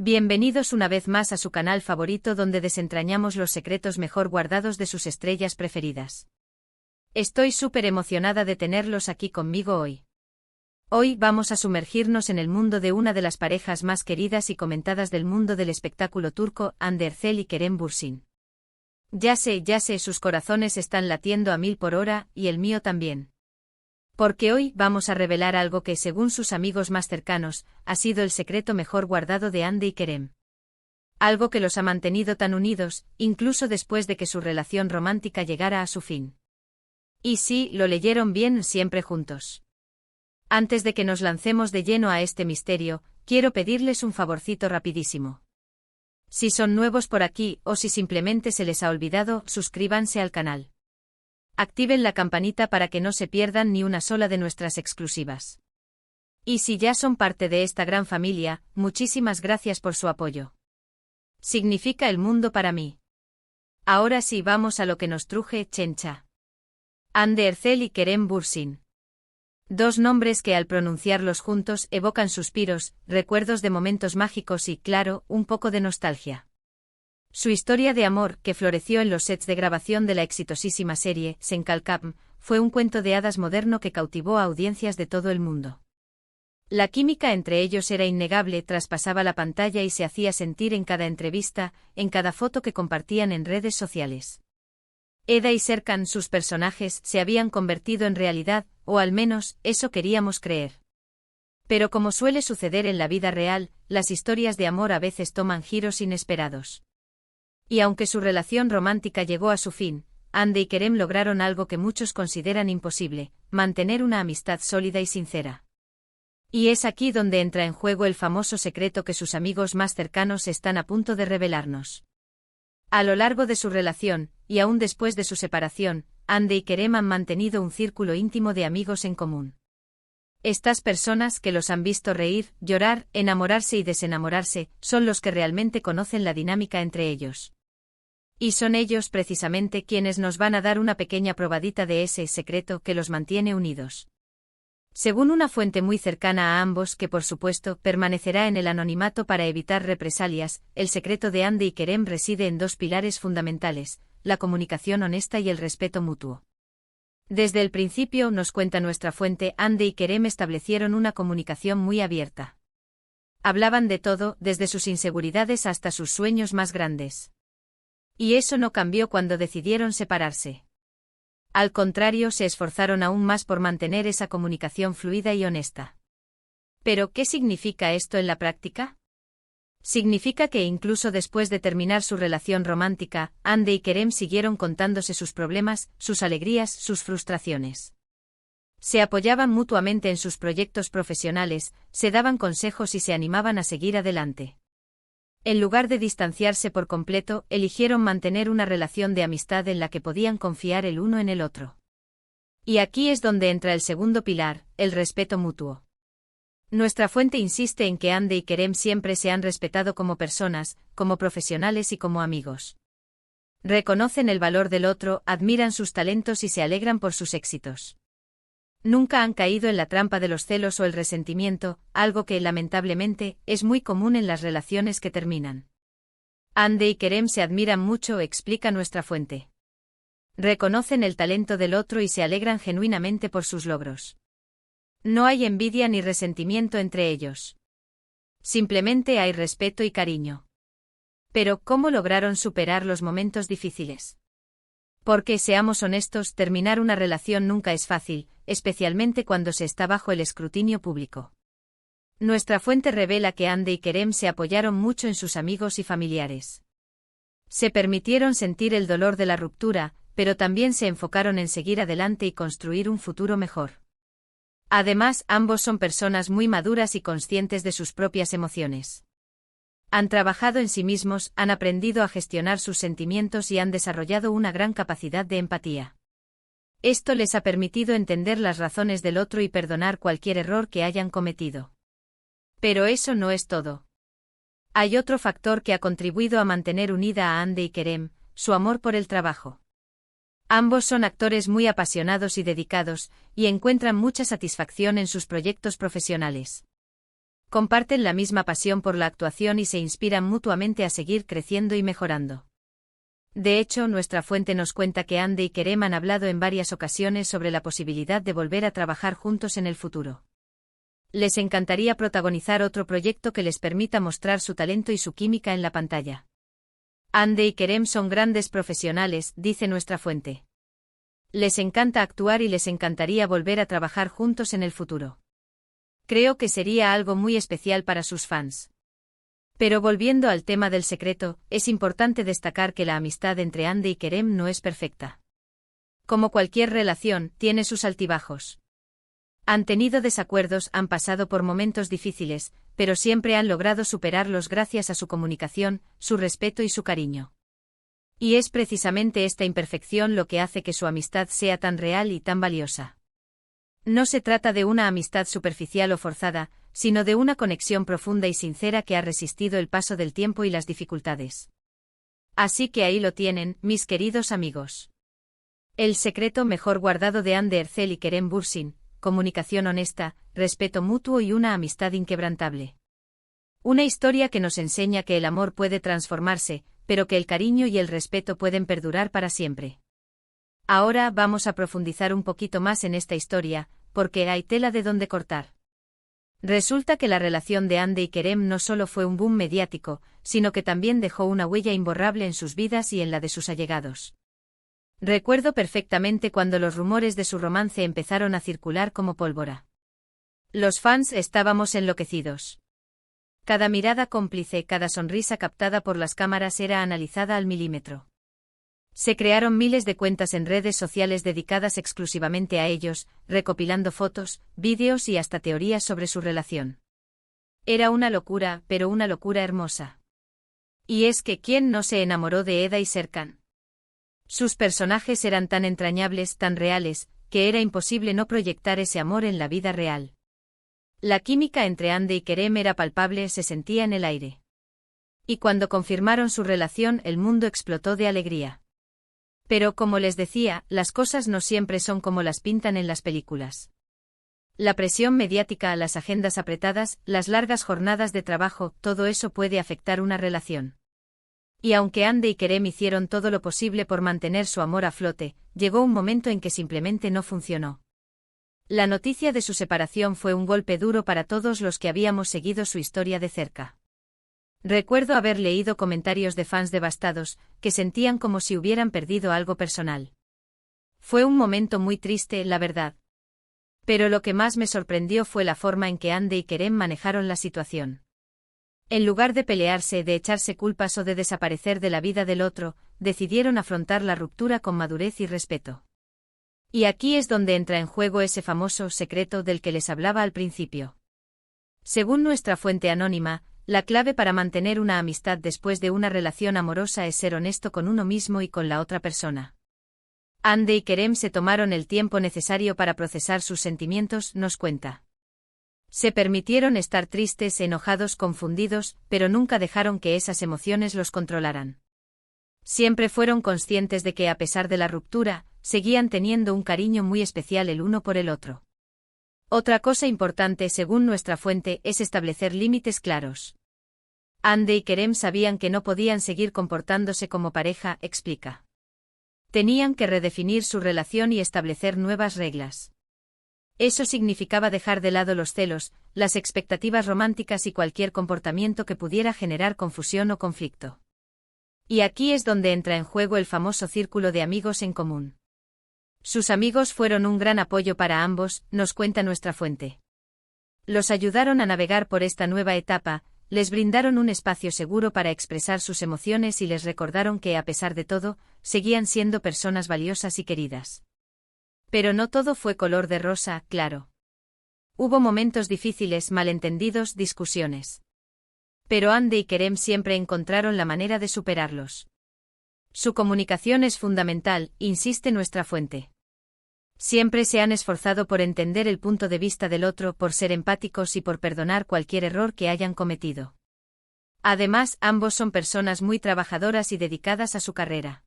Bienvenidos una vez más a su canal favorito donde desentrañamos los secretos mejor guardados de sus estrellas preferidas. Estoy súper emocionada de tenerlos aquí conmigo hoy. Hoy vamos a sumergirnos en el mundo de una de las parejas más queridas y comentadas del mundo del espectáculo turco, Hande Erçel y Kerem Bürsin. Ya sé, sus corazones están latiendo a 1000 por hora, y el mío también. Porque hoy vamos a revelar algo que, según sus amigos más cercanos, ha sido el secreto mejor guardado de Hande y Kerem. Algo que los ha mantenido tan unidos, incluso después de que su relación romántica llegara a su fin. Y sí, lo leyeron bien, siempre juntos. Antes de que nos lancemos de lleno a este misterio, quiero pedirles un favorcito rapidísimo. Si son nuevos por aquí o si simplemente se les ha olvidado, suscríbanse al canal. Activen la campanita para que no se pierdan ni una sola de nuestras exclusivas. Y si ya son parte de esta gran familia, muchísimas gracias por su apoyo. Significa el mundo para mí. Ahora sí, vamos a lo que nos truje, chencha. Hande Erçel y Kerem Bürsin. Dos nombres que al pronunciarlos juntos evocan suspiros, recuerdos de momentos mágicos y, claro, un poco de nostalgia. Su historia de amor, que floreció en los sets de grabación de la exitosísima serie Sen Kalkam, fue un cuento de hadas moderno que cautivó a audiencias de todo el mundo. La química entre ellos era innegable, traspasaba la pantalla y se hacía sentir en cada entrevista, en cada foto que compartían en redes sociales. Eda y Serkan, sus personajes, se habían convertido en realidad, o al menos, eso queríamos creer. Pero como suele suceder en la vida real, las historias de amor a veces toman giros inesperados. Y aunque su relación romántica llegó a su fin, Hande y Kerem lograron algo que muchos consideran imposible: mantener una amistad sólida y sincera. Y es aquí donde entra en juego el famoso secreto que sus amigos más cercanos están a punto de revelarnos. A lo largo de su relación, y aún después de su separación, Hande y Kerem han mantenido un círculo íntimo de amigos en común. Estas personas que los han visto reír, llorar, enamorarse y desenamorarse, son los que realmente conocen la dinámica entre ellos. Y son ellos precisamente quienes nos van a dar una pequeña probadita de ese secreto que los mantiene unidos. Según una fuente muy cercana a ambos, que por supuesto permanecerá en el anonimato para evitar represalias, el secreto de Hande y Kerem reside en dos pilares fundamentales: la comunicación honesta y el respeto mutuo. Desde el principio, nos cuenta nuestra fuente, Hande y Kerem establecieron una comunicación muy abierta. Hablaban de todo, desde sus inseguridades hasta sus sueños más grandes. Y eso no cambió cuando decidieron separarse. Al contrario, se esforzaron aún más por mantener esa comunicación fluida y honesta. ¿Pero qué significa esto en la práctica? Significa que incluso después de terminar su relación romántica, Hande y Kerem siguieron contándose sus problemas, sus alegrías, sus frustraciones. Se apoyaban mutuamente en sus proyectos profesionales, se daban consejos y se animaban a seguir adelante. En lugar de distanciarse por completo, eligieron mantener una relación de amistad en la que podían confiar el uno en el otro. Y aquí es donde entra el segundo pilar, el respeto mutuo. Nuestra fuente insiste en que Hande y Kerem siempre se han respetado como personas, como profesionales y como amigos. Reconocen el valor del otro, admiran sus talentos y se alegran por sus éxitos. Nunca han caído en la trampa de los celos o el resentimiento, algo que, lamentablemente, es muy común en las relaciones que terminan. Hande y Kerem se admiran mucho, explica nuestra fuente. Reconocen el talento del otro y se alegran genuinamente por sus logros. No hay envidia ni resentimiento entre ellos. Simplemente hay respeto y cariño. Pero, ¿cómo lograron superar los momentos difíciles? Porque, seamos honestos, terminar una relación nunca es fácil, especialmente cuando se está bajo el escrutinio público. Nuestra fuente revela que Hande y Kerem se apoyaron mucho en sus amigos y familiares. Se permitieron sentir el dolor de la ruptura, pero también se enfocaron en seguir adelante y construir un futuro mejor. Además, ambos son personas muy maduras y conscientes de sus propias emociones. Han trabajado en sí mismos, han aprendido a gestionar sus sentimientos y han desarrollado una gran capacidad de empatía. Esto les ha permitido entender las razones del otro y perdonar cualquier error que hayan cometido. Pero eso no es todo. Hay otro factor que ha contribuido a mantener unida a Hande y Kerem: su amor por el trabajo. Ambos son actores muy apasionados y dedicados, y encuentran mucha satisfacción en sus proyectos profesionales. Comparten la misma pasión por la actuación y se inspiran mutuamente a seguir creciendo y mejorando. De hecho, nuestra fuente nos cuenta que Andy y Kerem han hablado en varias ocasiones sobre la posibilidad de volver a trabajar juntos en el futuro. Les encantaría protagonizar otro proyecto que les permita mostrar su talento y su química en la pantalla. Andy y Kerem son grandes profesionales, dice nuestra fuente. Les encanta actuar y les encantaría volver a trabajar juntos en el futuro. Creo que sería algo muy especial para sus fans. Pero volviendo al tema del secreto, es importante destacar que la amistad entre Andy y Kerem no es perfecta. Como cualquier relación, tiene sus altibajos. Han tenido desacuerdos, han pasado por momentos difíciles, pero siempre han logrado superarlos gracias a su comunicación, su respeto y su cariño. Y es precisamente esta imperfección lo que hace que su amistad sea tan real y tan valiosa. No se trata de una amistad superficial o forzada, sino de una conexión profunda y sincera que ha resistido el paso del tiempo y las dificultades. Así que ahí lo tienen, mis queridos amigos. El secreto mejor guardado de Hande Erçel y Kerem Bürsin: comunicación honesta, respeto mutuo y una amistad inquebrantable. Una historia que nos enseña que el amor puede transformarse, pero que el cariño y el respeto pueden perdurar para siempre. Ahora vamos a profundizar un poquito más en esta historia, porque hay tela de donde cortar. Resulta que la relación de Hande y Kerem no solo fue un boom mediático, sino que también dejó una huella imborrable en sus vidas y en la de sus allegados. Recuerdo perfectamente cuando los rumores de su romance empezaron a circular como pólvora. Los fans estábamos enloquecidos. Cada mirada cómplice, cada sonrisa captada por las cámaras era analizada al milímetro. Se crearon miles de cuentas en redes sociales dedicadas exclusivamente a ellos, recopilando fotos, vídeos y hasta teorías sobre su relación. Era una locura, pero una locura hermosa. Y es que ¿quién no se enamoró de Eda y Serkan? Sus personajes eran tan entrañables, tan reales, que era imposible no proyectar ese amor en la vida real. La química entre Hande y Kerem era palpable, se sentía en el aire. Y cuando confirmaron su relación, el mundo explotó de alegría. Pero como les decía, las cosas no siempre son como las pintan en las películas. La presión mediática, las agendas apretadas, las largas jornadas de trabajo, todo eso puede afectar una relación. Y aunque Hande y Kerem hicieron todo lo posible por mantener su amor a flote, llegó un momento en que simplemente no funcionó. La noticia de su separación fue un golpe duro para todos los que habíamos seguido su historia de cerca. Recuerdo haber leído comentarios de fans devastados, que sentían como si hubieran perdido algo personal. Fue un momento muy triste, la verdad. Pero lo que más me sorprendió fue la forma en que Hande y Kerem manejaron la situación. En lugar de pelearse, de echarse culpas o de desaparecer de la vida del otro, decidieron afrontar la ruptura con madurez y respeto. Y aquí es donde entra en juego ese famoso secreto del que les hablaba al principio. Según nuestra fuente anónima, la clave para mantener una amistad después de una relación amorosa es ser honesto con uno mismo y con la otra persona. Hande y Kerem se tomaron el tiempo necesario para procesar sus sentimientos, nos cuenta. Se permitieron estar tristes, enojados, confundidos, pero nunca dejaron que esas emociones los controlaran. Siempre fueron conscientes de que a pesar de la ruptura, seguían teniendo un cariño muy especial el uno por el otro. Otra cosa importante, según nuestra fuente, es establecer límites claros. Hande y Kerem sabían que no podían seguir comportándose como pareja, explica. Tenían que redefinir su relación y establecer nuevas reglas. Eso significaba dejar de lado los celos, las expectativas románticas y cualquier comportamiento que pudiera generar confusión o conflicto. Y aquí es donde entra en juego el famoso círculo de amigos en común. Sus amigos fueron un gran apoyo para ambos, nos cuenta nuestra fuente. Los ayudaron a navegar por esta nueva etapa, les brindaron un espacio seguro para expresar sus emociones y les recordaron que, a pesar de todo, seguían siendo personas valiosas y queridas. Pero no todo fue color de rosa, claro. Hubo momentos difíciles, malentendidos, discusiones. Pero Hande y Kerem siempre encontraron la manera de superarlos. Su comunicación es fundamental, insiste nuestra fuente. Siempre se han esforzado por entender el punto de vista del otro, por ser empáticos y por perdonar cualquier error que hayan cometido. Además, ambos son personas muy trabajadoras y dedicadas a su carrera.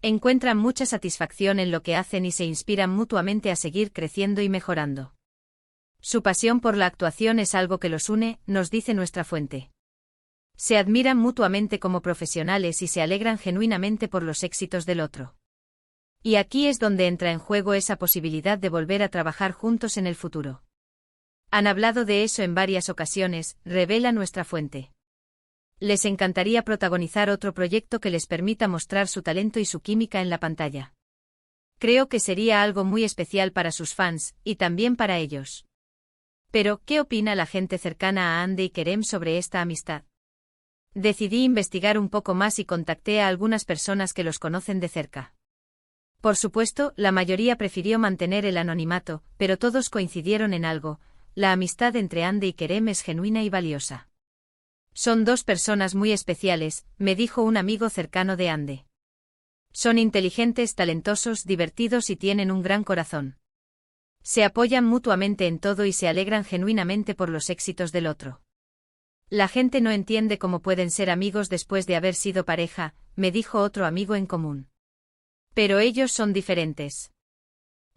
Encuentran mucha satisfacción en lo que hacen y se inspiran mutuamente a seguir creciendo y mejorando. Su pasión por la actuación es algo que los une, nos dice nuestra fuente. Se admiran mutuamente como profesionales y se alegran genuinamente por los éxitos del otro. Y aquí es donde entra en juego esa posibilidad de volver a trabajar juntos en el futuro. Han hablado de eso en varias ocasiones, revela nuestra fuente. Les encantaría protagonizar otro proyecto que les permita mostrar su talento y su química en la pantalla. Creo que sería algo muy especial para sus fans, y también para ellos. Pero, ¿qué opina la gente cercana a Ande y Kerem sobre esta amistad? Decidí investigar un poco más y contacté a algunas personas que los conocen de cerca. Por supuesto, la mayoría prefirió mantener el anonimato, pero todos coincidieron en algo: la amistad entre Ande y Kerem es genuina y valiosa. Son dos personas muy especiales, me dijo un amigo cercano de Ande. Son inteligentes, talentosos, divertidos y tienen un gran corazón. Se apoyan mutuamente en todo y se alegran genuinamente por los éxitos del otro. La gente no entiende cómo pueden ser amigos después de haber sido pareja, me dijo otro amigo en común. Pero ellos son diferentes.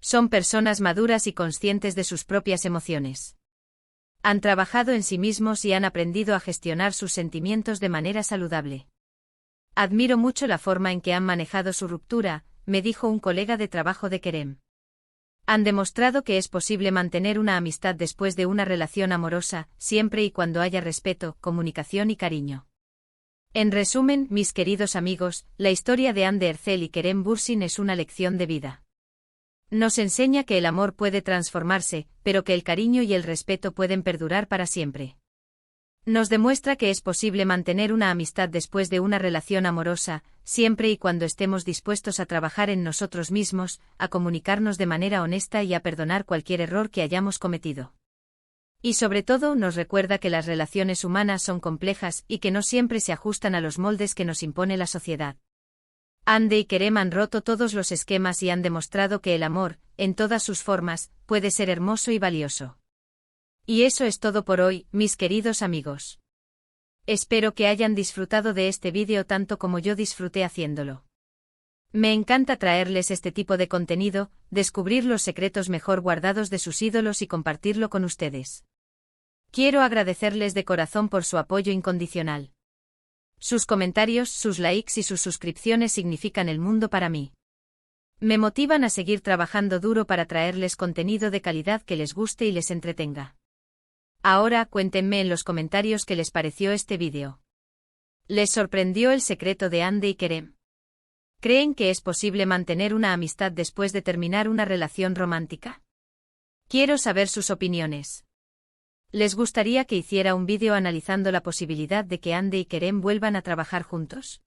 Son personas maduras y conscientes de sus propias emociones. Han trabajado en sí mismos y han aprendido a gestionar sus sentimientos de manera saludable. Admiro mucho la forma en que han manejado su ruptura, me dijo un colega de trabajo de Kerem. Han demostrado que es posible mantener una amistad después de una relación amorosa, siempre y cuando haya respeto, comunicación y cariño. En resumen, mis queridos amigos, la historia de Hande Erçel y Kerem Bürsin es una lección de vida. Nos enseña que el amor puede transformarse, pero que el cariño y el respeto pueden perdurar para siempre. Nos demuestra que es posible mantener una amistad después de una relación amorosa, siempre y cuando estemos dispuestos a trabajar en nosotros mismos, a comunicarnos de manera honesta y a perdonar cualquier error que hayamos cometido. Y sobre todo nos recuerda que las relaciones humanas son complejas y que no siempre se ajustan a los moldes que nos impone la sociedad. Hande y Kerem han roto todos los esquemas y han demostrado que el amor, en todas sus formas, puede ser hermoso y valioso. Y eso es todo por hoy, mis queridos amigos. Espero que hayan disfrutado de este vídeo tanto como yo disfruté haciéndolo. Me encanta traerles este tipo de contenido, descubrir los secretos mejor guardados de sus ídolos y compartirlo con ustedes. Quiero agradecerles de corazón por su apoyo incondicional. Sus comentarios, sus likes y sus suscripciones significan el mundo para mí. Me motivan a seguir trabajando duro para traerles contenido de calidad que les guste y les entretenga. Ahora cuéntenme en los comentarios qué les pareció este vídeo. ¿Les sorprendió el secreto de Hande y Kerem? ¿Creen que es posible mantener una amistad después de terminar una relación romántica? Quiero saber sus opiniones. ¿Les gustaría que hiciera un vídeo analizando la posibilidad de que Hande y Kerem vuelvan a trabajar juntos?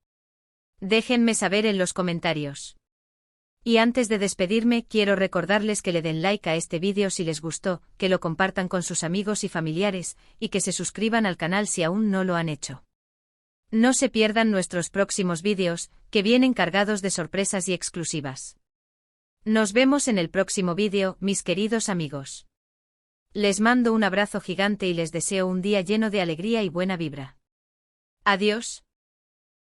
Déjenme saber en los comentarios. Y antes de despedirme, quiero recordarles que le den like a este vídeo si les gustó, que lo compartan con sus amigos y familiares, y que se suscriban al canal si aún no lo han hecho. No se pierdan nuestros próximos vídeos, que vienen cargados de sorpresas y exclusivas. Nos vemos en el próximo vídeo, mis queridos amigos. Les mando un abrazo gigante y les deseo un día lleno de alegría y buena vibra. Adiós.